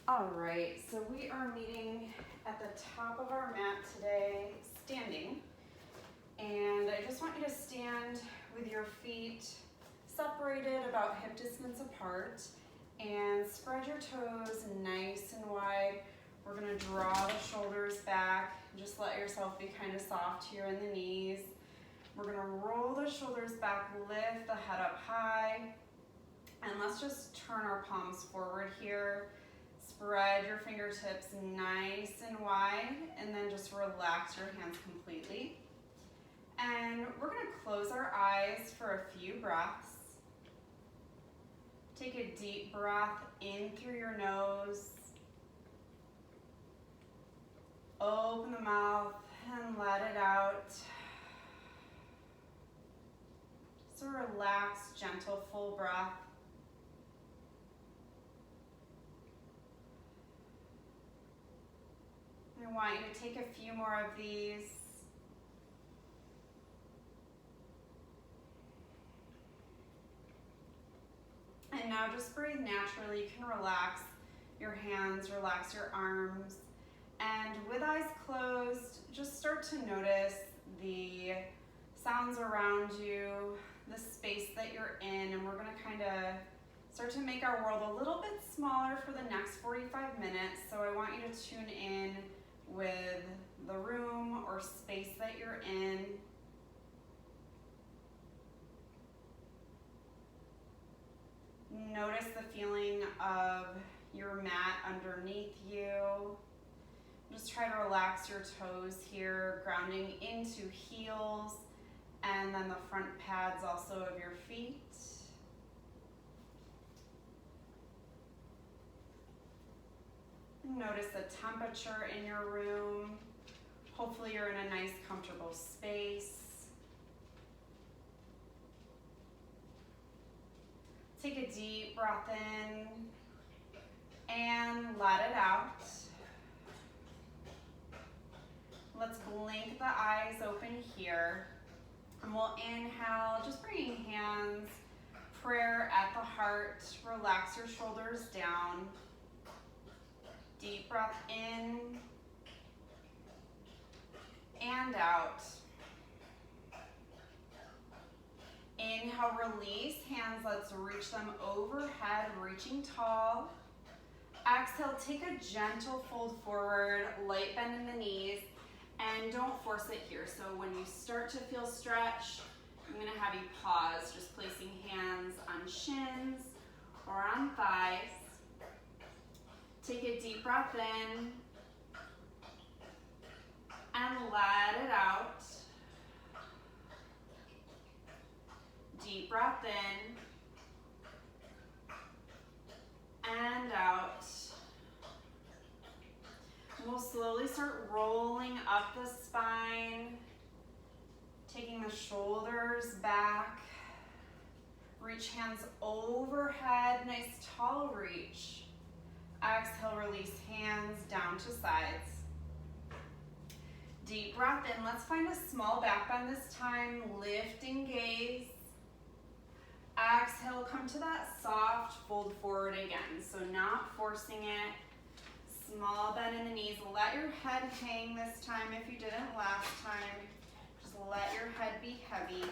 All right, so we are meeting at the top of our mat today, standing. And I just want you to stand with your feet separated about hip distance apart and spread your toes nice and wide. We're gonna draw the shoulders back. Just let yourself be kind of soft here in the knees. We're gonna roll the shoulders back, lift the head up high, and let's just turn our palms forward here. Spread your fingertips nice and wide, and then just relax your hands completely. And we're gonna close our eyes for a few breaths. Take a deep breath in through your nose. Open the mouth and let it out. Just a relaxed, gentle, full breath. I want you to take a few more of these. And now just breathe naturally. You can relax your hands, relax your arms. And with eyes closed, just start to notice the sounds around you, the space that you're in, and we're gonna kind of start to make our world a little bit smaller for the next 45 minutes. So I want you to tune in with the room or space that you're in. Notice the feeling of your mat underneath you. Just try to relax your toes here, grounding into heels and then the front pads also of your feet. Notice the temperature in your room. Hopefully you're in a nice, comfortable space. Take a deep breath in and let it out. Let's blink the eyes open here. And we'll inhale, just bringing hands, prayer at the heart. Relax your shoulders down. Deep breath in and out. Inhale, release, hands, let's reach them overhead, reaching tall. Exhale, take a gentle fold forward, light bend in the knees, and don't force it here. So when you start to feel stretch, I'm gonna have you pause, just placing hands on shins or on thighs. Take a deep breath in and let it out. Deep breath in and out. We'll slowly start rolling up the spine, taking the shoulders back. Reach hands overhead, nice tall reach. Exhale, release hands down to sides. Deep breath in. Let's find a small back bend this time. Lifting gaze. Exhale, come to that soft fold forward again. So not forcing it. Small bend in the knees. Let your head hang this time if you didn't last time. Just let your head be heavy.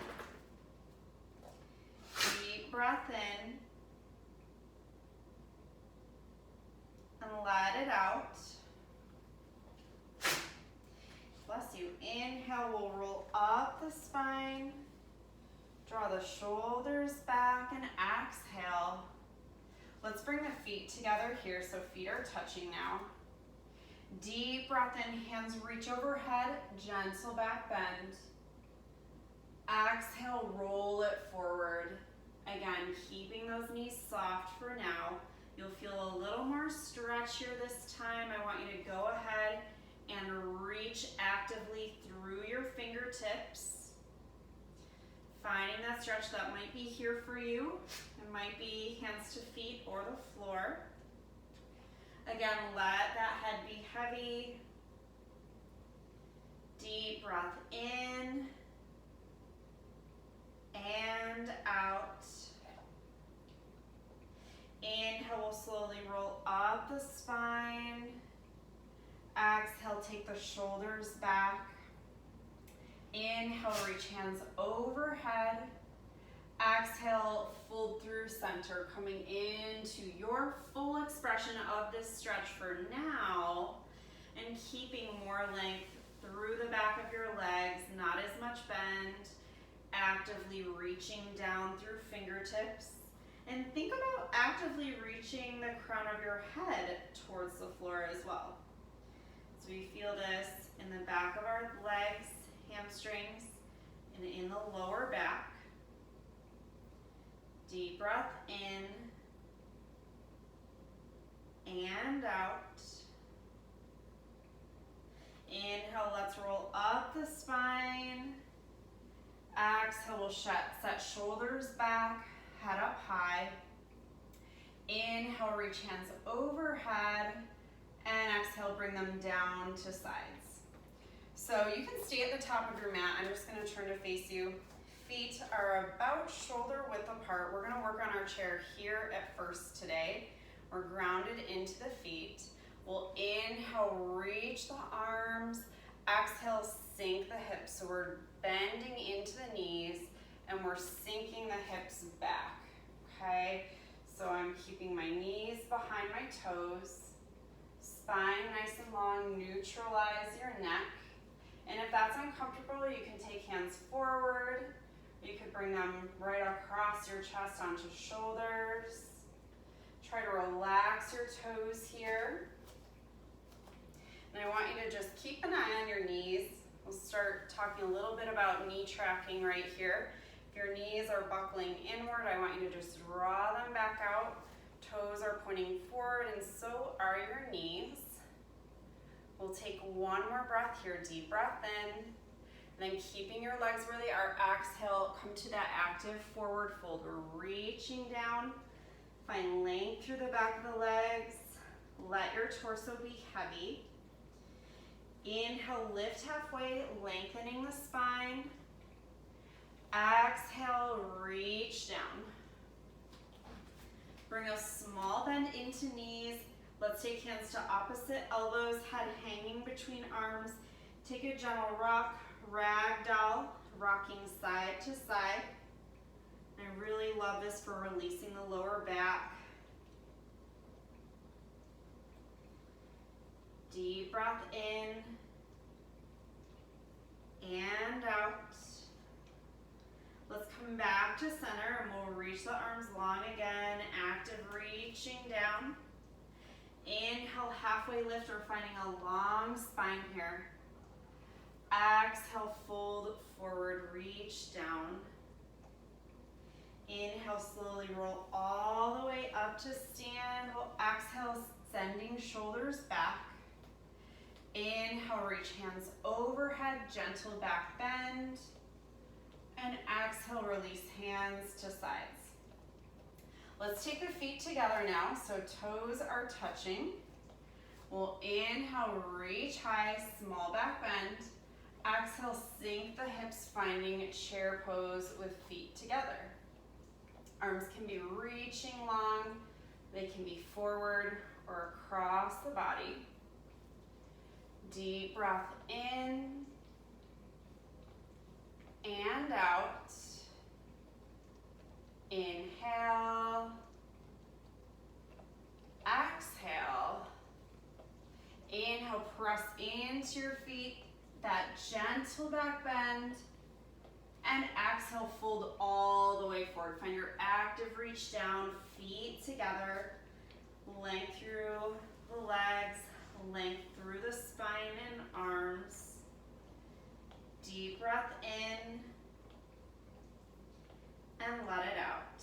Deep breath in. And let it out. Bless you. Inhale, we'll roll up the spine. Draw the shoulders back and exhale. Let's bring the feet together here so feet are touching now. Deep breath in, hands reach overhead, gentle back bend. Exhale, roll it forward. Again, keeping those knees soft for now. You'll feel a little more stretch here this time. I want you to go ahead and reach actively through your fingertips. Finding that stretch that might be here for you. It might be hands to feet or the floor. Again, let that head be heavy. Deep breath in and out. Inhale, we'll slowly roll roll up the spine. Exhale, take the shoulders back. Inhale, reach hands overhead. Exhale, fold through center, coming into your full expression of this stretch for now, and keeping more length through the back of your legs, not as much bend, actively reaching down through fingertips. And think about actively reaching the crown of your head towards the floor as well. So we feel this in the back of our legs, hamstrings, and in the lower back. Deep breath in and out. Inhale, let's roll up the spine. Exhale, we'll set shoulders back, head up high. Inhale, reach hands overhead, and exhale, bring them down to sides. So you can stay at the top of your mat. I'm just gonna turn to face you. Feet are about shoulder width apart. We're gonna work on our chair here at first today. We're grounded into the feet. We'll inhale, reach the arms. Exhale, sink the hips. So we're bending into the knees and we're sinking the hips back, okay? So I'm keeping my knees behind my toes. Spine nice and long, neutralize your neck. And if that's uncomfortable, you can take hands forward. You could bring them right across your chest onto shoulders. Try to relax your toes here. And I want you to just keep an eye on your knees. We'll start talking a little bit about knee tracking right here. If your knees are buckling inward, I want you to just draw them back out. Toes are pointing forward, and so are your knees. We'll take one more breath here. Deep breath in. And then keeping your legs where they are, exhale, come to that active forward fold. We're reaching down. Find length through the back of the legs. Let your torso be heavy. Inhale, lift halfway, lengthening the spine. Exhale, reach down. Bring a small bend into knees. Let's take hands to opposite elbows, head hanging between arms. Take a gentle rock, ragdoll, rocking side to side. I really love this for releasing the lower back. Deep breath in and out. Let's come back to center and we'll reach the arms long again. Active reaching down. Inhale, halfway lift. We're finding a long spine here. Exhale, fold forward, reach down. Inhale, slowly roll all the way up to stand. We'll exhale, sending shoulders back. Inhale, reach hands overhead, gentle back bend. And exhale, release hands to sides. Let's take the feet together now, so toes are touching. We'll inhale, reach high, small back bend. Exhale, sink the hips, finding chair pose with feet together. Arms can be reaching long. They can be forward or across the body. Deep breath in and out. Inhale. Exhale. Inhale, press into your feet, that gentle back bend. And exhale, fold all the way forward. Find your active reach down, feet together. Length through the legs, length through the spine and arms. Deep breath in and let it out.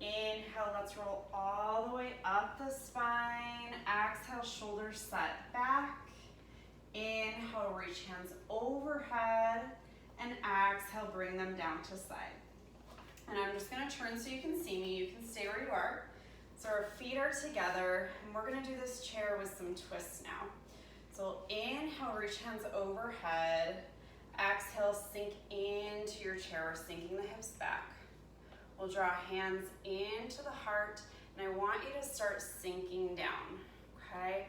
Inhale, let's roll all the way up the spine. Exhale, shoulders set back. Inhale, reach hands overhead. And exhale, bring them down to side. And I'm just gonna turn so you can see me. You can stay where you are. So our feet are together, and we're gonna do this chair with some twists now. So inhale, reach hands overhead. Exhale, sink into your chair. We're sinking the hips back. We'll draw hands into the heart and I want you to start sinking down, okay?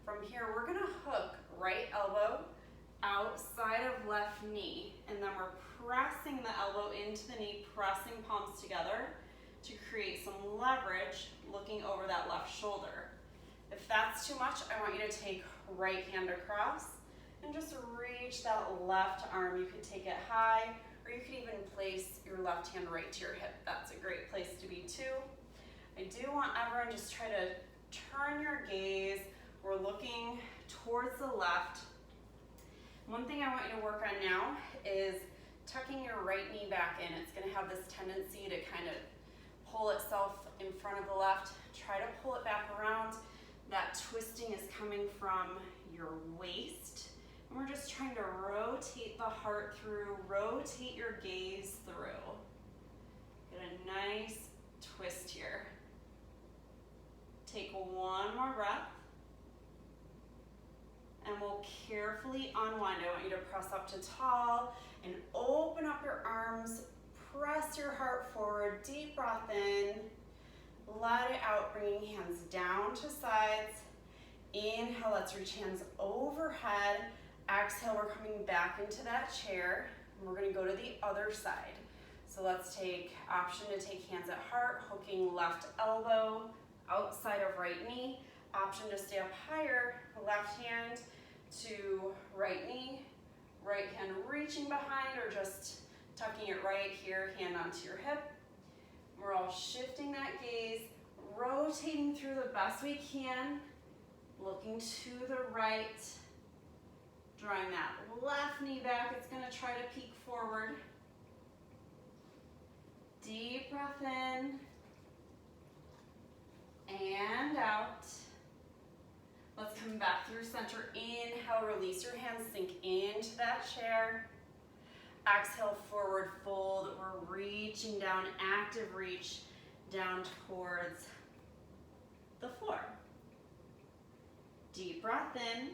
From here, we're gonna hook right elbow outside of left knee, and then we're pressing the elbow into the knee, pressing palms together to create some leverage looking over that left shoulder. If that's too much, I want you to take right hand across and just reach that left arm. You could take it high, or you could even place your left hand right to your hip. That's a great place to be too. I do want everyone just try to turn your gaze. We're looking towards the left. One thing I want you to work on now is tucking your right knee back in. It's gonna have this tendency to kind of pull itself in front of the left. Try to pull it back around. That twisting is coming from your waist. And we're just trying to rotate the heart through, rotate your gaze through. Get a nice twist here. Take one more breath. And we'll carefully unwind. I want you to press up to tall and open up your arms. Press your heart forward. Deep breath in. Let it out, bringing hands down to sides. Inhale, let's reach hands overhead. Exhale, we're coming back into that chair. And we're gonna go to the other side. So let's take option to take hands at heart, hooking left elbow outside of right knee. Option to stay up higher, left hand to right knee, right hand reaching behind, or just tucking it right here, hand onto your hip. We're all shifting that gaze, rotating through the best we can, looking to the right, drawing that left knee back. It's gonna try to peek forward. Deep breath in and out. Let's come back through center. Inhale, release your hands, sink into that chair. Exhale, forward fold. We're reaching down, active reach down towards the floor. Deep breath in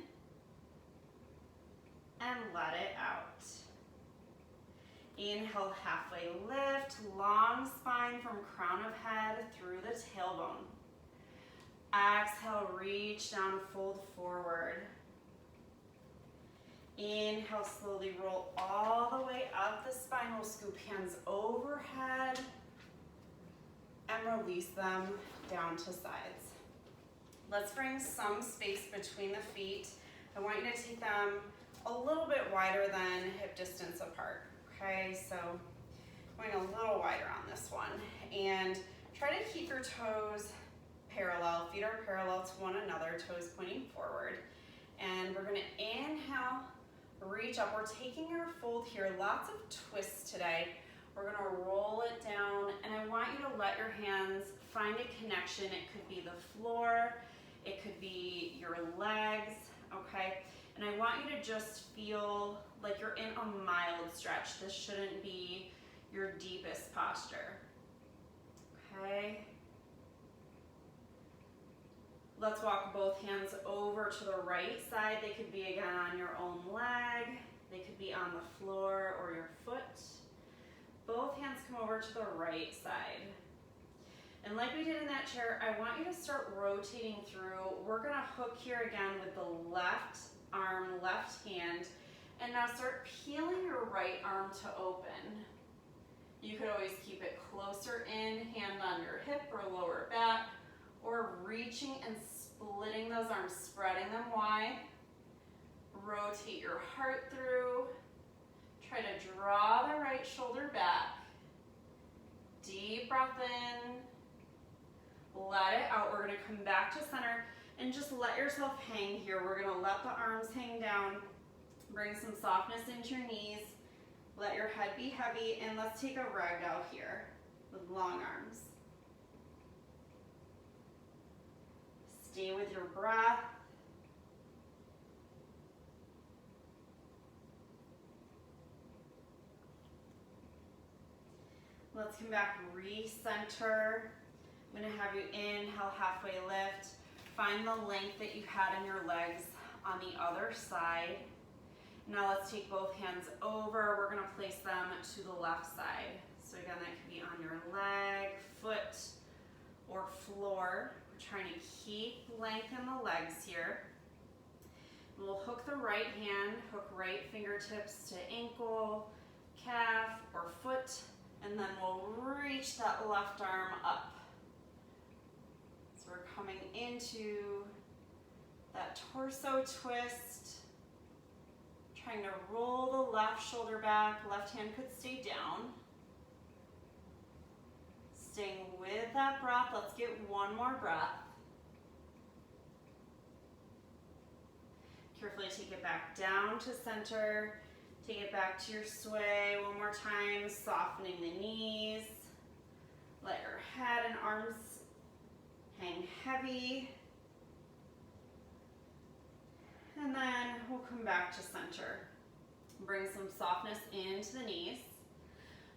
and let it out. Inhale, halfway lift, long spine from crown of head through the tailbone. Exhale, reach down, fold forward. Inhale, slowly roll all the way up the spine. We'll scoop hands overhead and release them down to sides. Let's bring some space between the feet. I want you to take them a little bit wider than hip distance apart. Okay, so going a little wider on this one. And try to keep your toes parallel. Feet are parallel to one another, toes pointing forward. And we're gonna inhale, reach up. We're taking our fold here, lots of twists today. We're gonna roll it down, and I want you to let your hands find a connection. It could be the floor, it could be your legs, okay? And I want you to just feel like you're in a mild stretch. This shouldn't be your deepest posture, okay? Let's walk both hands over to the right side. They could be again on your own leg. They could be on the floor or your foot. Both hands come over to the right side. And like we did in that chair, I want you to start rotating through. We're gonna hook here again with the left arm, left hand, and now start peeling your right arm to open. You could always keep it closer in, hand on your hip or lower back, or reaching and splitting those arms, spreading them wide. Rotate your heart through. Try to draw the right shoulder back. Deep breath in. Let it out. We're gonna come back to center and just let yourself hang here. We're gonna let the arms hang down. Bring some softness into your knees. Let your head be heavy, and let's take a ragdoll here with long arms. Stay with your breath. Let's come back, recenter. I'm gonna have you inhale, halfway lift. Find the length that you had in your legs on the other side. Now let's take both hands over. We're gonna place them to the left side. So again, that could be on your leg, foot, or floor. We're trying to keep length in the legs here. We'll hook the right hand, hook right fingertips to ankle, calf, or foot, and then we'll reach that left arm up. So we're coming into that torso twist, trying to roll the left shoulder back, left hand could stay down. Staying with that breath, let's get one more breath. Carefully take it back down to center. Take it back to your sway. One more time, softening the knees. Let your head and arms hang heavy. And then we'll come back to center. Bring some softness into the knees.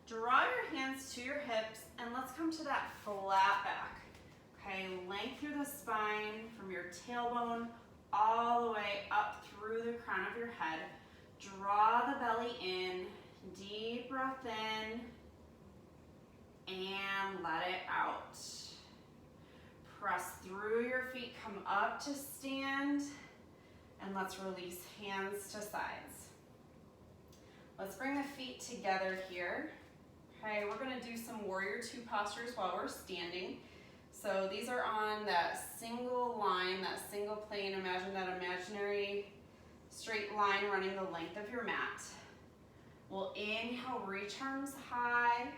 Draw your hands to your hips and let's come to that flat back. Okay, length through the spine from your tailbone all the way up through the crown of your head. Draw the belly in, deep breath in, and let it out. Press through your feet, come up to stand, and let's release hands to sides. Let's bring the feet together here. Okay, we're gonna do some warrior two postures while we're standing. So these are on that single line, that single plane. Imagine that imaginary straight line running the length of your mat. We'll inhale, reach arms high.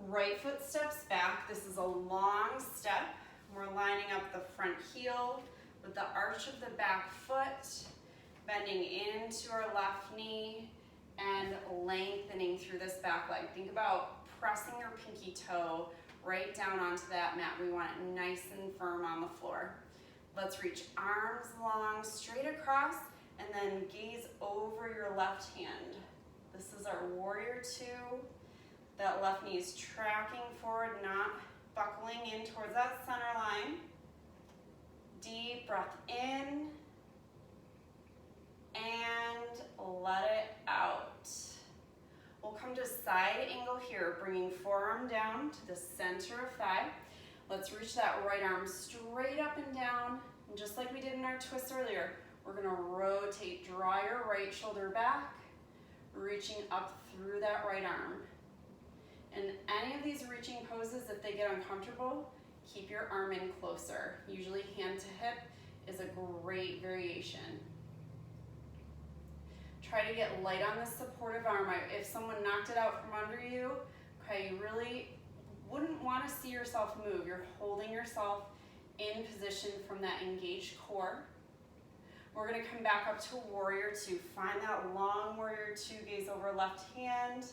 Right foot steps back. This is a long step. We're lining up the front heel with the arch of the back foot, bending into our left knee and lengthening through this back leg. Think about pressing your pinky toe right down onto that mat. We want it nice and firm on the floor. Let's reach arms long, straight across, and then gaze over your left hand. This is our warrior two. That left knee is tracking forward, not buckling in towards that center line. Deep breath in, and let it out. We'll come to side angle here, bringing forearm down to the center of thigh. Let's reach that right arm straight up and down. And just like we did in our twist earlier, we're gonna rotate, draw your right shoulder back, reaching up through that right arm. In any of these reaching poses, if they get uncomfortable, keep your arm in closer. Usually hand to hip is a great variation. Try to get light on the supportive arm. If someone knocked it out from under you, okay, you really wouldn't want to see yourself move. You're holding yourself in position from that engaged core. We're going to come back up to warrior two. Find that long warrior two, gaze over left hand.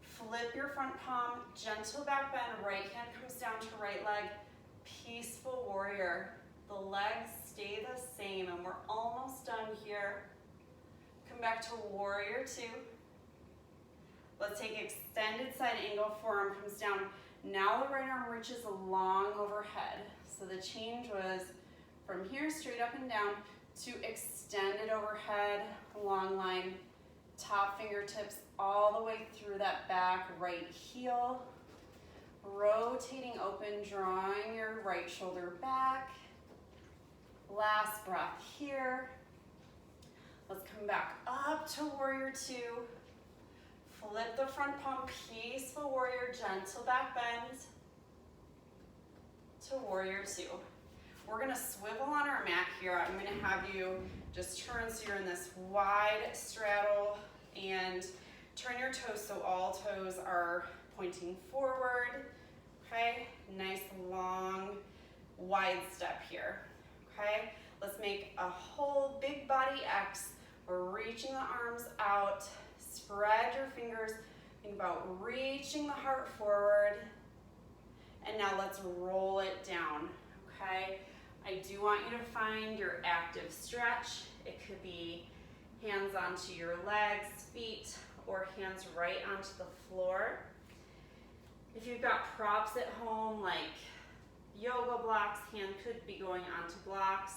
Flip your front palm, gentle back bend, right hand comes down to right leg. Peaceful warrior. The legs stay the same and we're almost done here. Come back to warrior two. Let's take extended side angle, forearm comes down. Now the right arm reaches long overhead. So the change was from here straight up and down to extended overhead, long line, top fingertips all the way through that back right heel. Rotating open, drawing your right shoulder back. Last breath here. Let's come back up to warrior two. Flip the front palm, peaceful warrior, gentle back bend to warrior two. We're gonna swivel on our mat here. I'm gonna have you just turn so you're in this wide straddle and turn your toes so all toes are pointing forward. Okay, nice long wide step here. Okay, let's make a whole big body X. We're reaching the arms out, spread your fingers, think about reaching the heart forward, and now let's roll it down, okay? I do want you to find your active stretch. It could be hands onto your legs, feet, or hands right onto the floor. If you've got props at home like yoga blocks, hand could be going onto blocks.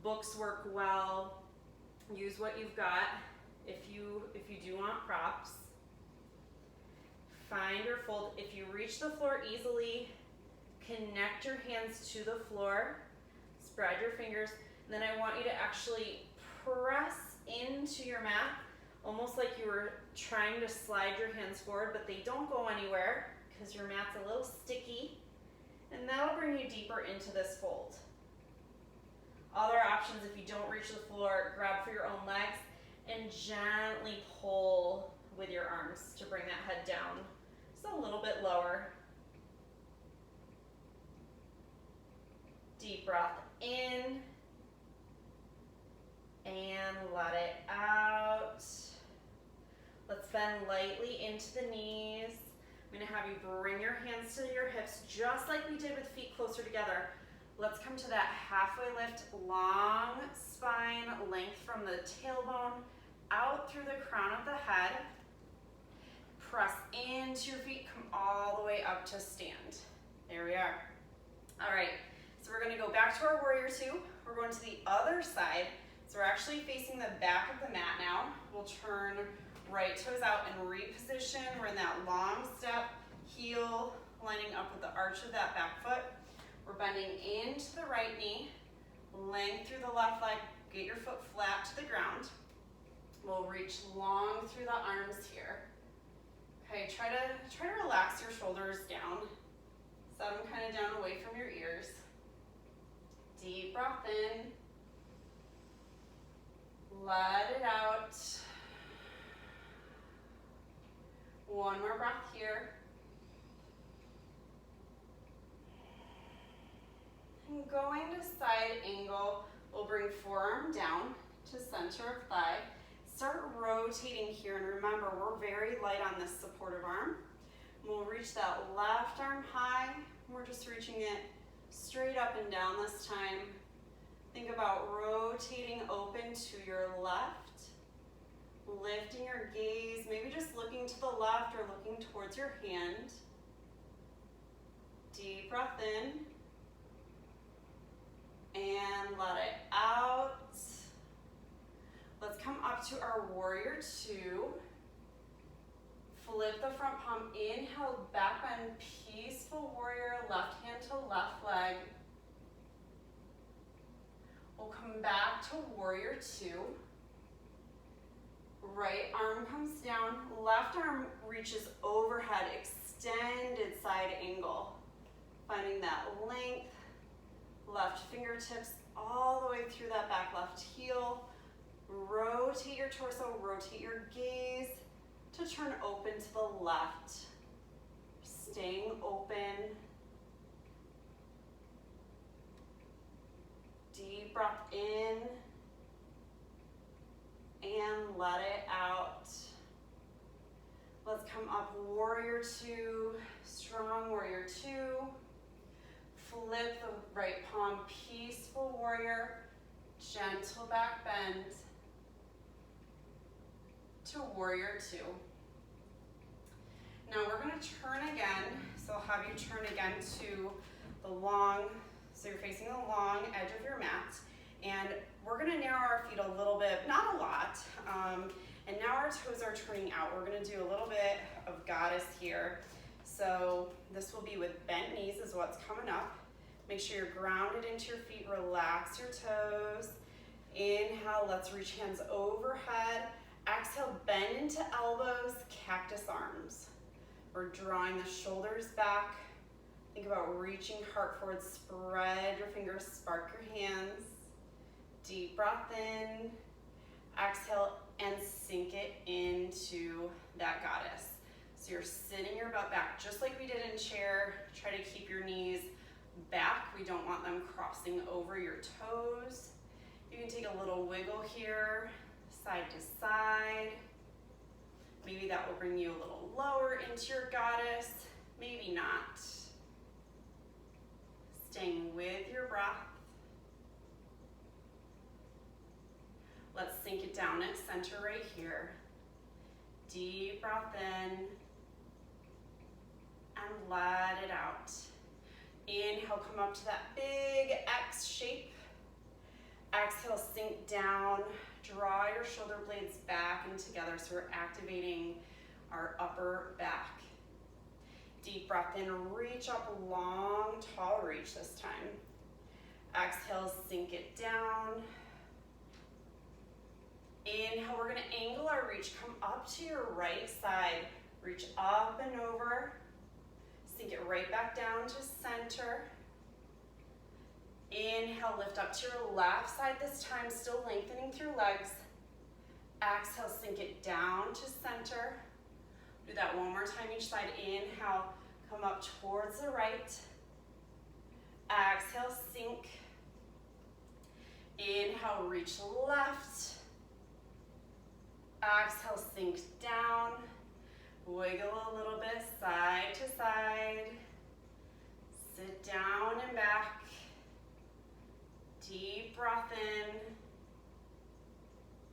Books work well. Use what you've got if you do want props. Find your fold. If you reach the floor easily, Connect your hands to the floor, spread your fingers, and then I want you to actually press into your mat, almost like you were trying to slide your hands forward, but they don't go anywhere because your mat's a little sticky, and that'll bring you deeper into this fold. Other options, if you don't reach the floor, grab for your own legs and gently pull with your arms to bring that head down just a little bit lower. Deep breath in and let it out. Let's bend lightly into the knees. I'm going to have you bring your hands to your hips just like we did with feet closer together. Let's come to that halfway lift, long spine length from the tailbone out through the crown of the head. Press into your feet, come all the way up to stand. There we are. All right, so we're gonna go back to our warrior two. We're going to the other side. So we're actually facing the back of the mat now. We'll turn right toes out and reposition. We're in that long step, heel lining up with the arch of that back foot. We're bending into the right knee, length through the left leg, get your foot flat to the ground. We'll reach long through the arms here. Okay, try to relax your shoulders down. Set them kind of down away from your ears. Deep breath in. Let it out. One more breath here. And going to side angle, we'll bring forearm down to center of thigh. Start rotating here, and remember, we're very light on this supportive arm. We'll reach that left arm high. We're just reaching it straight up and down this time. Think about rotating open to your left, lifting your gaze, maybe just looking to the left or looking towards your hand. Deep breath in. And let it out. Let's come up to our warrior two. Flip the front palm, inhale, back bend, peaceful warrior, left hand to left leg. We'll come back to warrior two. Right arm comes down, left arm reaches overhead, extended side angle. Finding that length, left fingertips all the way through that back left heel. Rotate your torso, rotate your gaze to turn open to the left. Staying open. Deep breath in and let it out. Let's come up, warrior two, strong warrior two. Flip the right palm, peaceful warrior, gentle back bend to warrior two. Now we're going to turn again, so I'll have you turn again to the long, so you're facing the long edge of your mat, and we're going to narrow our feet a little bit, not a lot, and now our toes are turning out. We're going to do a little bit of goddess here. So this will be with bent knees is what's coming up. Make sure you're grounded into your feet, relax your toes. Inhale, let's reach hands overhead. Exhale, bend into elbows, cactus arms. We're drawing the shoulders back. Think about reaching heart forward, spread your fingers, spark your hands. Deep breath in. Exhale and sink it into that goddess. So you're sitting your butt back just like we did in chair. Try to keep your knees back. We don't want them crossing over your toes. You can take a little wiggle here, side to side. Maybe that will bring you a little lower into your goddess, maybe not. Staying with your breath. Let's sink it down at center right here. Deep breath in and let it out. Inhale, come up to that big X shape. Exhale, sink down. Draw your shoulder blades back and together so we're activating our upper back. Deep breath in, reach up, long, tall reach this time. Exhale, sink it down. Inhale, we're gonna angle our reach, come up to your right side. Reach up and over. Sink it right back down to center. Inhale, lift up to your left side this time, still lengthening through legs. Exhale, sink it down to center. Do that one more time each side. Inhale, come up towards the right. Exhale, sink. Inhale, reach left. Exhale, sink down. Wiggle a little bit side to side. Sit down and back. Deep breath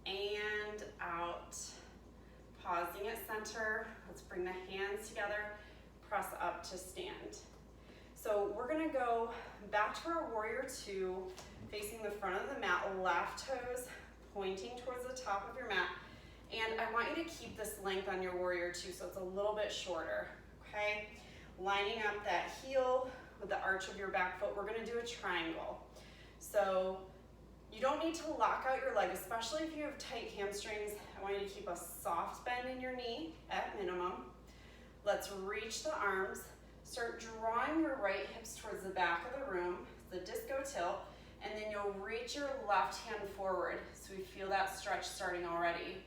in and out. Pausing at center. Let's bring the hands together. Press up to stand. So we're gonna go back to our warrior two, facing the front of the mat, left toes pointing towards the top of your mat. And I want you to keep this length on your warrior two so it's a little bit shorter, okay? Lining up that heel with the arch of your back foot, we're gonna do a triangle. So you don't need to lock out your leg, especially if you have tight hamstrings. I want you to keep a soft bend in your knee at minimum. Let's reach the arms. Start drawing your right hips towards the back of the room, the disco tilt, and then you'll reach your left hand forward. So we feel that stretch starting already.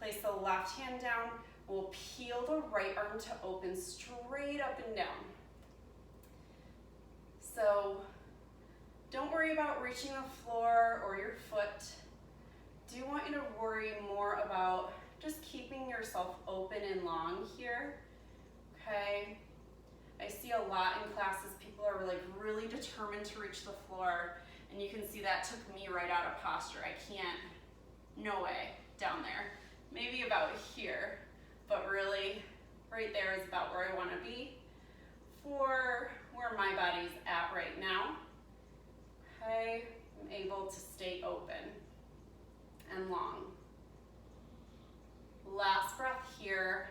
Place the left hand down. We'll peel the right arm to open straight up and down. So don't worry about reaching the floor or your foot. Do want you to worry more about just keeping yourself open and long here, okay? I see a lot in classes, people are like really determined to reach the floor, and you can see that took me right out of posture. I can't, no way, down there. Maybe about here, but really right there is about where I want to be for where my body's at right now. Okay, I'm able to stay open and long. Last breath here.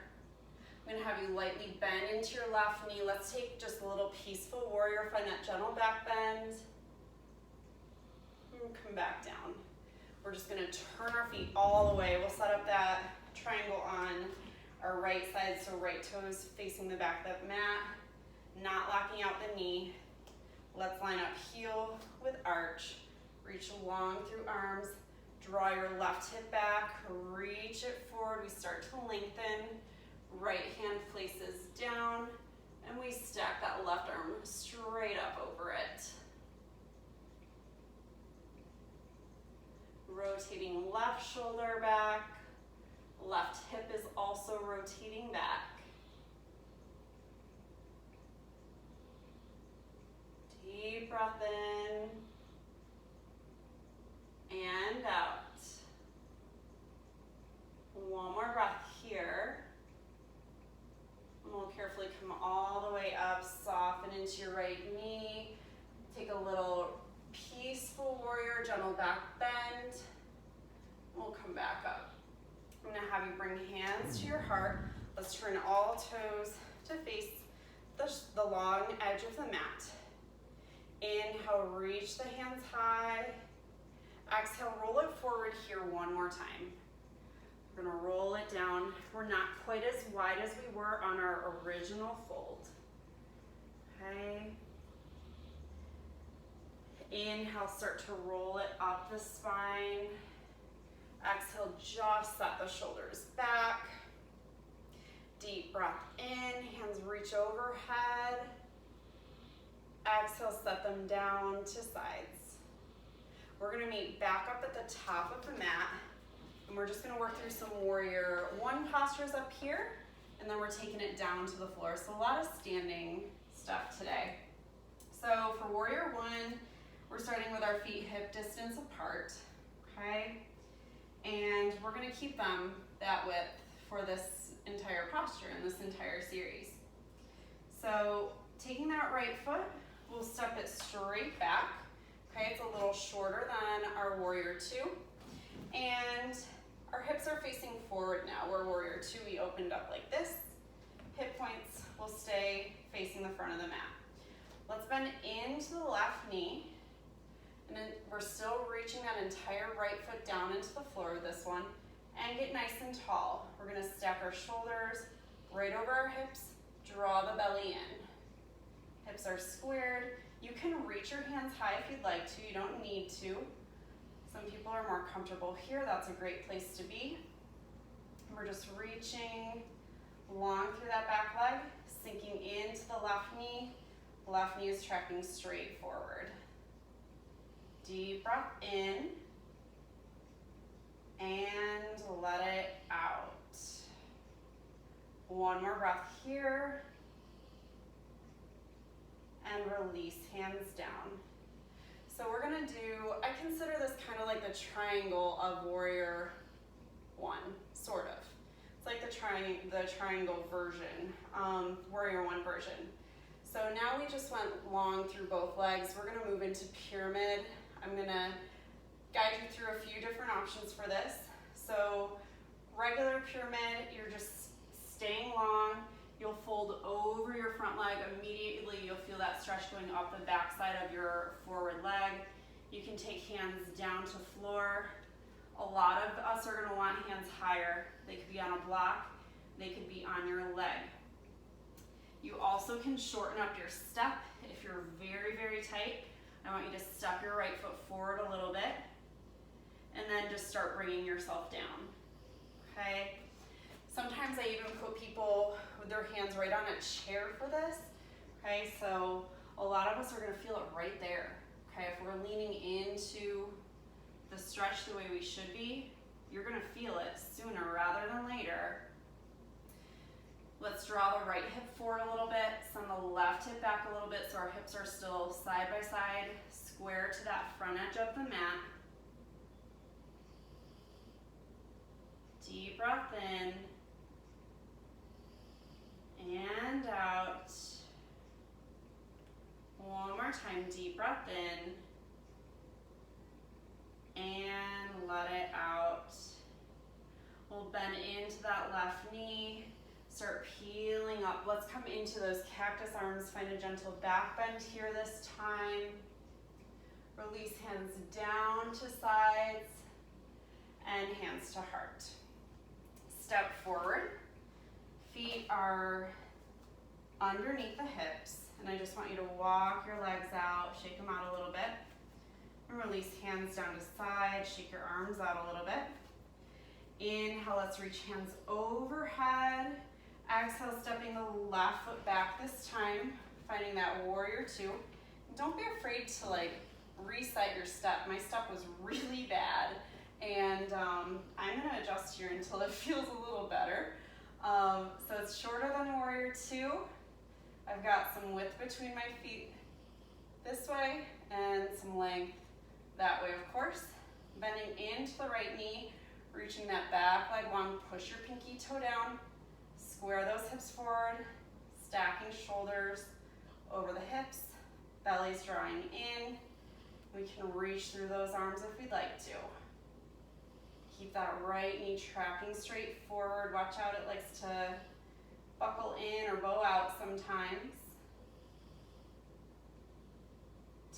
I'm gonna have you lightly bend into your left knee. Let's take just a little peaceful warrior, find that gentle back bend. And come back down. We're just gonna turn our feet all the way. We'll set up that triangle on our right side, so right toes facing the back of the mat, not locking out the knee. Let's line up heel with arch. Reach long through arms. Draw your left hip back, reach it forward. We start to lengthen. Right hand places down, and we stack that left arm straight up over it. Rotating left shoulder back. Left hip is also rotating back. Deep breath in and out. One more breath here. And we'll carefully come all the way up, soften into your right knee. Take a little peaceful warrior, gentle back bend. We'll come back up. I'm gonna have you bring hands to your heart. Let's turn all toes to face the long edge of the mat. Inhale, reach the hands high. Exhale, roll it forward here one more time. We're gonna roll it down. We're not quite as wide as we were on our original fold. Okay. Inhale, start to roll it up the spine. Exhale, just set the shoulders back. Deep breath in, hands reach overhead. Exhale, set them down to sides. We're gonna meet back up at the top of the mat, and we're just gonna work through some warrior one postures up here, and then we're taking it down to the floor. So a lot of standing stuff today. So for warrior one, we're starting with our feet hip distance apart, okay? And we're gonna keep them that width for this entire posture and this entire series. So taking that right foot, we'll step it straight back. Okay, it's a little shorter than our warrior two. And our hips are facing forward now. We're warrior two, we opened up like this. hip points will stay facing the front of the mat. Let's bend into the left knee. And then we're still reaching that entire right foot down into the floor with this one. And get nice and tall. We're gonna stack our shoulders right over our hips, draw the belly in. Hips are squared. You can reach your hands high if you'd like to, you don't need to. Some people are more comfortable here, that's a great place to be. We're just reaching long through that back leg, sinking into the left knee is tracking straight forward. Deep breath in, and let it out. One more breath here, and release, hands down. So we're gonna do, I consider this kind of like the triangle of Warrior One, sort of. It's like the triangle version, Warrior One version. So now we just went long through both legs. We're gonna move into pyramid. I'm gonna guide you through a few different options for this. So regular pyramid, you're just staying long. You'll fold over your front leg. Immediately you'll feel that stretch going up the back side of your forward leg. You can take hands down to floor. A lot of us are gonna want hands higher. They could be on a block, they could be on your leg. You also can shorten up your step. If you're very, very tight, I want you to step your right foot forward a little bit, and then just start bringing yourself down, okay? Sometimes I even put people with their hands right on a chair for this, okay? So a lot of us are gonna feel it right there, okay? If we're leaning into the stretch the way we should be, you're gonna feel it sooner rather than later. Let's draw the right hip forward a little bit, send the left hip back a little bit so our hips are still side by side, square to that front edge of the mat. Deep breath in and out. One more time, deep breath in and let it out. We'll bend into that left knee. Start peeling up. Let's come into those cactus arms. Find a gentle back bend here this time. Release hands down to sides and hands to heart. Step forward. Feet are underneath the hips. And I just want you to walk your legs out, shake them out a little bit. And release hands down to side, shake your arms out a little bit. Inhale, let's reach hands overhead. Exhale, stepping the left foot back this time, finding that Warrior Two. Don't be afraid to reset your step. My step was really bad, and I'm gonna adjust here until it feels a little better. So it's shorter than Warrior Two. I've got some width between my feet this way and some length that way, of course. Bending into the right knee, reaching that back leg long, push your pinky toe down. Square those hips forward, stacking shoulders over the hips, belly's drawing in. We can reach through those arms if we'd like to. Keep that right knee tracking straight forward. Watch out, it likes to buckle in or bow out sometimes.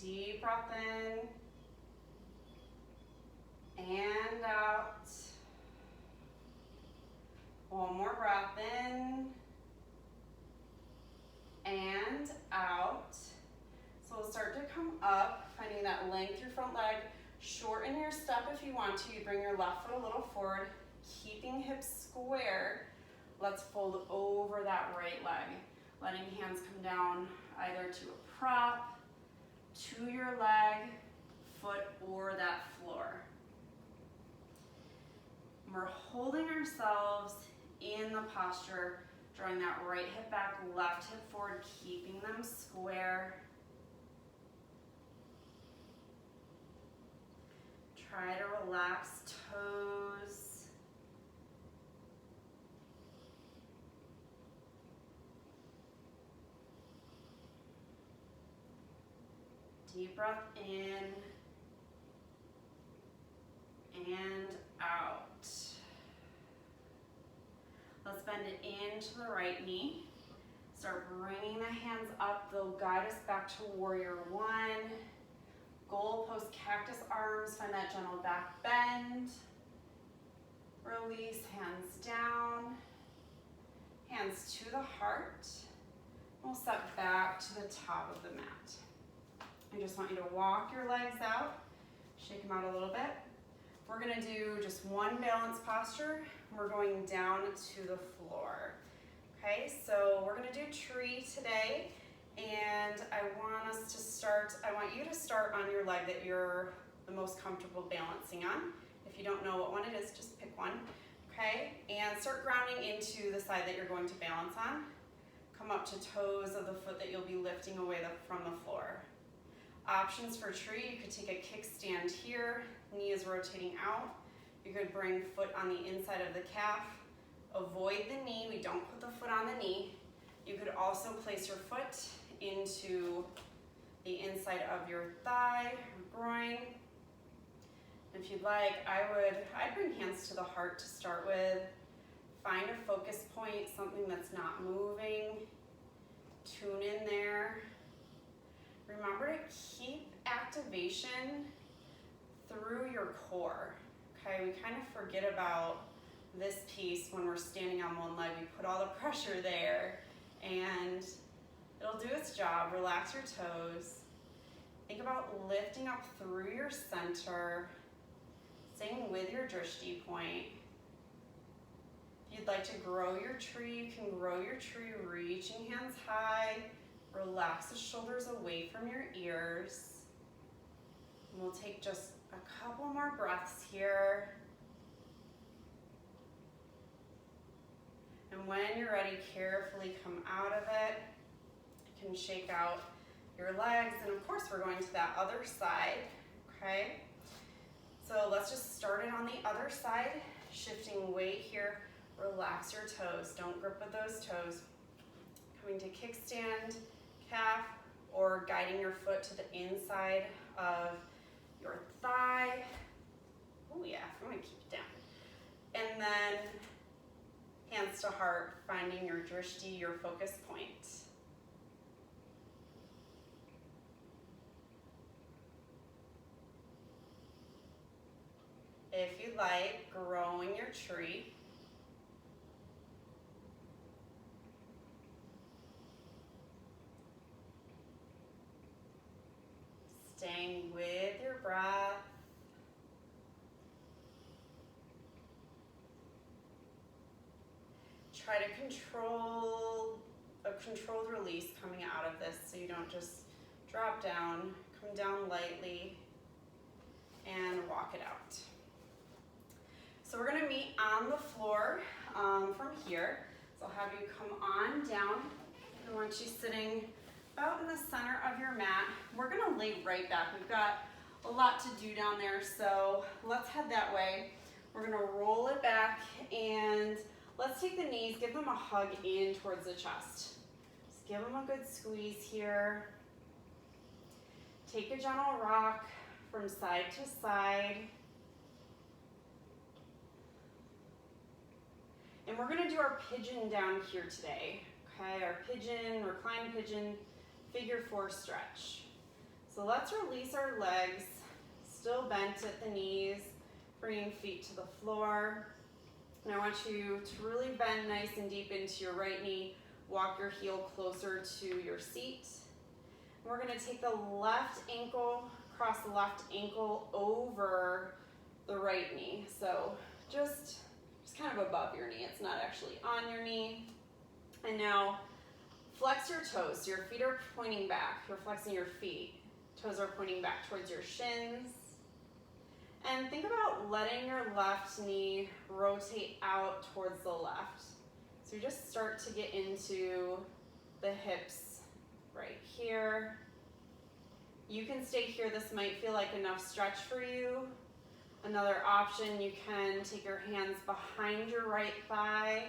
Deep breath in and out. One more breath in and out. So we'll start to come up, finding that length through front leg. Shorten your step if you want to. You bring your left foot a little forward, keeping hips square. Let's fold over that right leg, letting hands come down either to a prop, to your leg, foot, or that floor. We're holding ourselves in the posture, drawing that right hip back, left hip forward, keeping them square. Try to relax toes. Deep breath in and out. Let's bend it into the right knee. Start bringing the hands up. They'll guide us back to warrior one. Goalpost cactus arms, find that gentle back bend. Release, hands down. Hands to the heart. We'll step back to the top of the mat. I just want you to walk your legs out, shake them out a little bit. We're gonna do just one balance posture. We're going down to the floor. Okay, so we're gonna do tree today, and I want you to start on your leg that you're the most comfortable balancing on. If you don't know what one it is, just pick one, okay? And start grounding into the side that you're going to balance on. Come up to toes of the foot that you'll be lifting away from the floor. Options for tree, you could take a kickstand here, knee is rotating out. You could bring foot on the inside of the calf. Avoid the knee, we don't put the foot on the knee. You could also place your foot into the inside of your thigh or groin. If you'd like, I'd bring hands to the heart to start with. Find a focus point, something that's not moving. Tune in there. Remember to keep activation through your core. Okay, we kind of forget about this piece when we're standing on one leg. We put all the pressure there and it'll do its job. Relax your toes. Think about lifting up through your center, staying with your drishti point. If you'd like to grow your tree, you can grow your tree reaching hands high. Relax the shoulders away from your ears. And we'll take just a couple more breaths here. And when you're ready, carefully come out of it. You can shake out your legs. And of course, we're going to that other side, okay? So let's just start it on the other side. Shifting weight here. Relax your toes. Don't grip with those toes. Coming to kickstand, calf, or guiding your foot to the inside of your thigh. Oh yeah, I'm gonna keep it down. And then hands to heart, finding your drishti, your focus point. If you like, growing your tree. Staying with your breath. Try to control a controlled release coming out of this so you don't just drop down, come down lightly, and walk it out. So we're gonna meet on the floor from here. So I'll have you come on down. I want you sitting about in the center of your mat. We're gonna lay right back. We've got a lot to do down there, so let's head that way. We're gonna roll it back and let's take the knees, give them a hug in towards the chest. Just give them a good squeeze here. Take a gentle rock from side to side. And we're gonna do our pigeon down here today, okay? Our pigeon, reclined pigeon, figure four stretch. So let's release our legs, still bent at the knees, bringing feet to the floor. And I want you to really bend nice and deep into your right knee, walk your heel closer to your seat. And we're gonna take the left ankle, cross the left ankle over the right knee. So just kind of above your knee, it's not actually on your knee. And now flex your toes, so your feet are pointing back. You're flexing your feet. Toes are pointing back towards your shins. And think about letting your left knee rotate out towards the left. So you just start to get into the hips right here. You can stay here. This might feel like enough stretch for you. Another option, you can take your hands behind your right thigh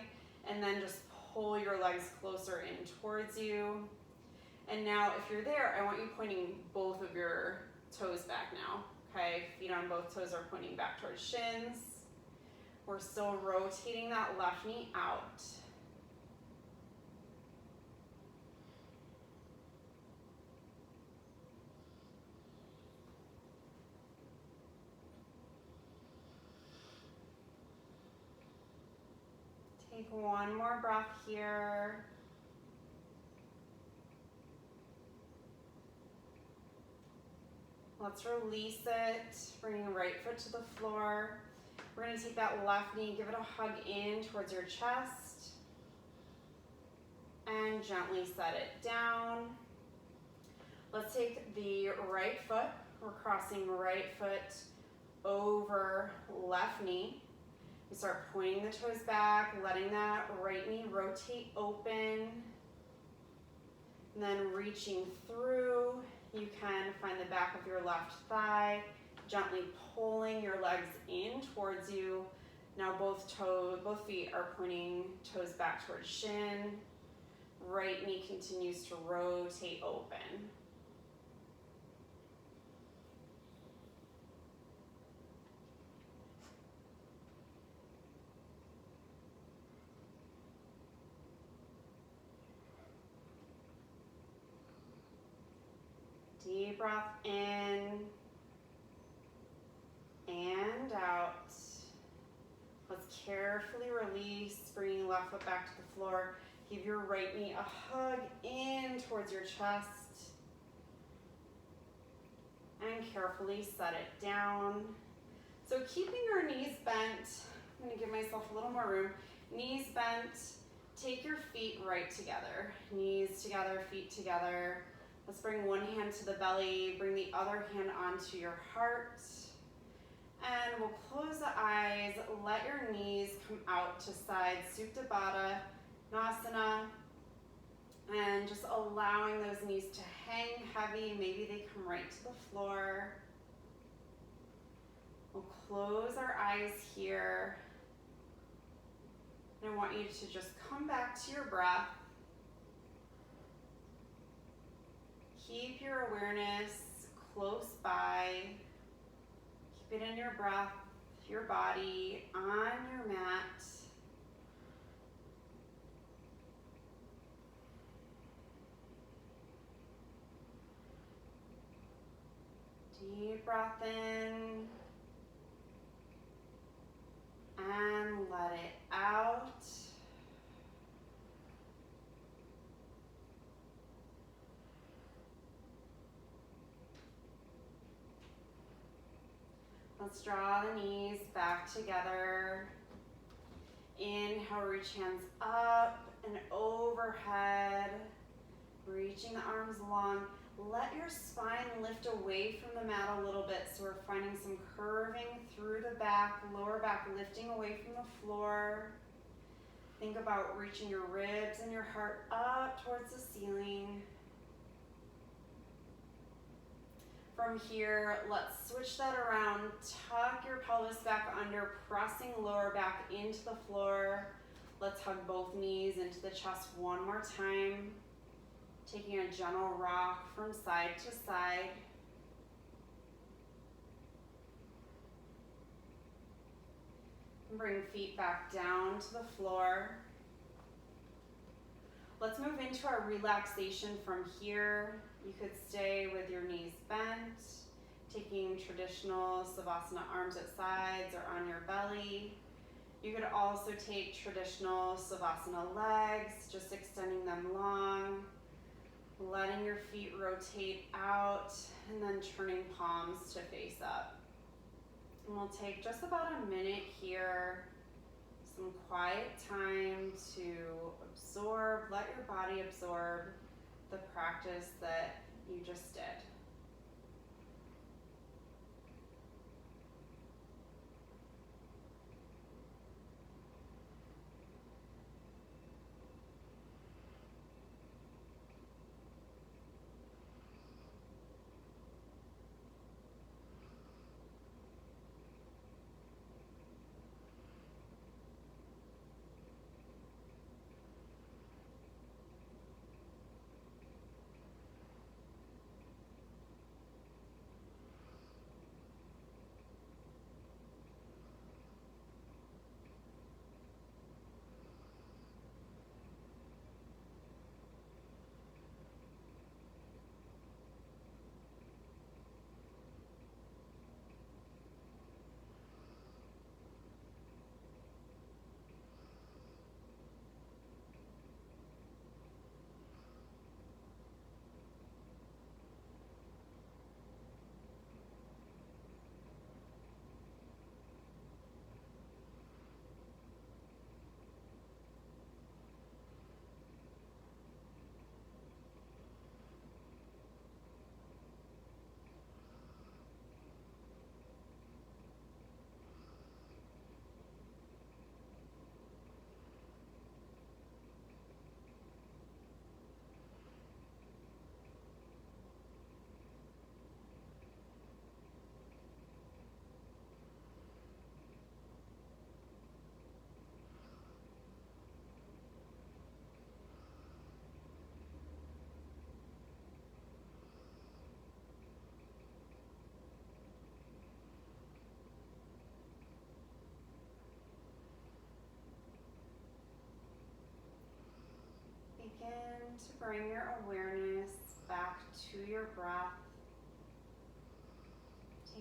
and then just pull your legs closer in towards you. And now if you're there, I want you pointing both of your toes back now, okay? Feet on both toes are pointing back towards shins. We're still rotating that left knee out. Take one more breath here. Let's release it, bringing the right foot to the floor. We're gonna take that left knee, give it a hug in towards your chest, and gently set it down. Let's take the right foot. We're crossing right foot over left knee. We start pointing the toes back, letting that right knee rotate open, and then reaching through. You can find the back of your left thigh, gently pulling your legs in towards you. Now both feet are pointing toes back towards shin. Right knee continues to rotate open. Deep breath in and out. Let's carefully release, bringing left foot back to the floor. Give your right knee a hug in towards your chest. And carefully set it down. So keeping our knees bent, I'm gonna give myself a little more room. Knees bent, take your feet right together. Knees together, feet together. Let's bring one hand to the belly, bring the other hand onto your heart. And we'll close the eyes, let your knees come out to side, Supta Baddha Nasana. And just allowing those knees to hang heavy, maybe they come right to the floor. We'll close our eyes here. And I want you to just come back to your breath. Keep your awareness close by. Keep it in your breath, your body, on your mat. Deep breath in. And let it out. Let's draw the knees back together. Inhale, reach hands up and overhead. Reaching the arms long. Let your spine lift away from the mat a little bit, so we're finding some curving through the back, lower back lifting away from the floor. Think about reaching your ribs and your heart up towards the ceiling. From here, let's switch that around. Tuck your pelvis back under, pressing lower back into the floor. Let's hug both knees into the chest one more time. Taking a gentle rock from side to side. And bring feet back down to the floor. Let's move into our relaxation from here. You could stay with your knees bent, taking traditional Savasana arms at sides or on your belly. You could also take traditional Savasana legs, just extending them long, letting your feet rotate out, and then turning palms to face up. And we'll take just about a minute here, some quiet time to absorb, let your body absorb the practice that you just did. to bring your awareness back to your breath.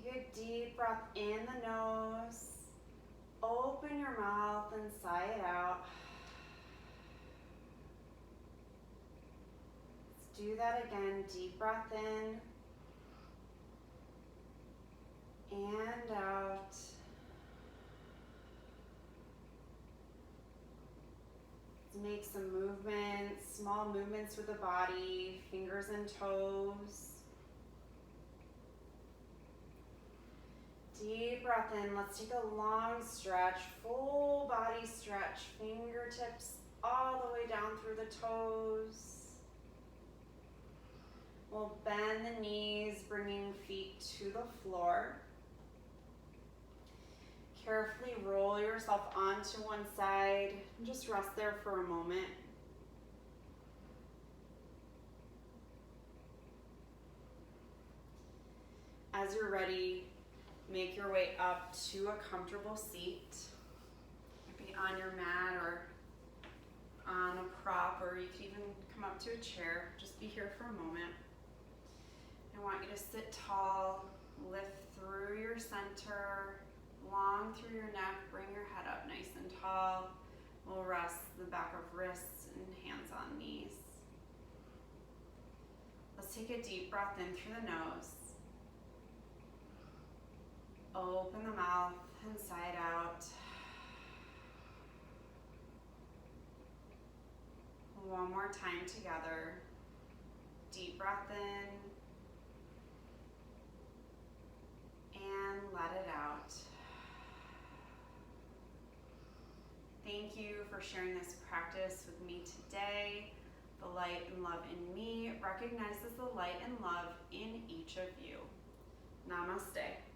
Take a deep breath in the nose. Open your mouth and sigh it out. Let's do that again. Deep breath in and out. Let's make some movements, small movements with the body, fingers and toes. Deep breath in. Let's take a long stretch, full body stretch, fingertips all the way down through the toes. We'll bend the knees, bringing feet to the floor. Carefully roll yourself onto one side and just rest there for a moment. As you're ready, make your way up to a comfortable seat. Maybe on your mat or on a prop, or you can even come up to a chair. Just be here for a moment. I want you to sit tall, lift through your center, long through your neck, bring your head up nice and tall. We'll rest the back of wrists and hands on knees. Let's take a deep breath in through the nose. Open the mouth and sigh it out. One more time together. Deep breath in and let it out. Thank you for sharing this practice with me today. The light and love in me recognizes the light and love in each of you. Namaste.